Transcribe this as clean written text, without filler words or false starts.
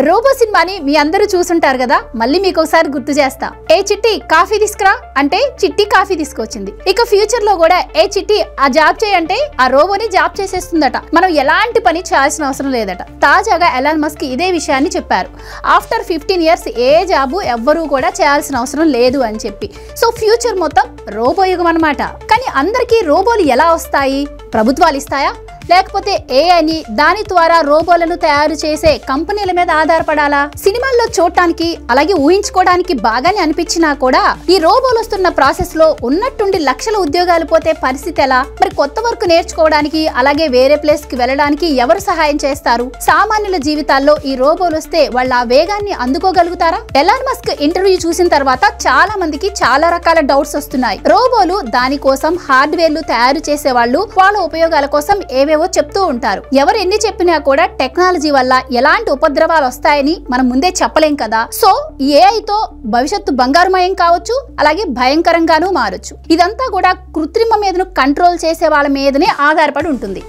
Robo సినిమాని మీ అందరూ చూసుంటారు కదా, మళ్ళీ మీకు ఒకసారి గుర్తు చేస్తా. ఏ చిట్టి కాఫీ తీసుకురా అంటే చిట్టి కాఫీ తీసుకొచ్చింది. ఇక ఫ్యూచర్ లో కూడా ఏ చిట్టి ఆ జాబ్ చేయంటే ఆ రోబోని జాబ్ చేసేస్తుందట. మనం ఎలాంటి పని చేయాల్సిన అవసరం లేదట. తాజాగా ఎలాన్ మస్క్ ఇదే విషయాన్ని చెప్పారు. ఆఫ్టర్ 15 years ఏ జాబు ఎవ్వరూ కూడా చేయాల్సిన అవసరం లేదు అని చెప్పి. సో ఫ్యూచర్ మొత్తం రోబో యుగం అన్నమాట. కానీ అందరికీ రోబోలు ఎలా వస్తాయి? ప్రభుత్వాలు ఇస్తాయా, లేకపోతే ఏఐని దాని ద్వారా రోబోలను తయారు చేసే కంపెనీల మీద ఆధారపడాలా? సినిమాల్లో చూడటానికి అలాగే ఊహించుకోవడానికి బాగానే అనిపించినా కూడా ఈ రోబోలు వస్తున్న ప్రాసెస్ లో ఉన్నట్టుండి లక్షల ఉద్యోగాలు పోతే పరిస్థితి ఎలా? మరి కొత్త వర్క్ నేర్చుకోవడానికి అలాగే వేరే ప్లేస్ కి వెళ్ళడానికి ఎవరు సహాయం చేస్తారు? సామాన్యుల జీవితాల్లో ఈ రోబోలు వస్తే వాళ్ళ ఆ వేగాన్ని అందుకోగలుగుతారా? ఎలాన్ మస్క్ ఇంటర్వ్యూ చూసిన తర్వాత చాలా మందికి చాలా రకాల డౌట్స్ వస్తున్నాయి. రోబోలు దానికోసం హార్డ్వేర్లు తయారు చేసే వాళ్ళు వాళ్ళ ఉపయోగాల కోసం ఏవేవో చెప్తూ ఉంటారు. ఎవరు ఎన్ని చెప్పినా కూడా టెక్నాలజీ వల్ల ఎలాంటి ఉపద్రవాలు వస్తాయని మనం ముందే చెప్పలేం కదా. సో ఏఐతో భవిష్యత్తు బంగారుమయం కావచ్చు, అలాగే భయంకరంగానూ మారొచ్చు. ఇదంతా కూడా కృత్రిమ మీదను కంట్రోల్ చేసే వాళ్ళ మీదనే ఆధారపడి ఉంటుంది.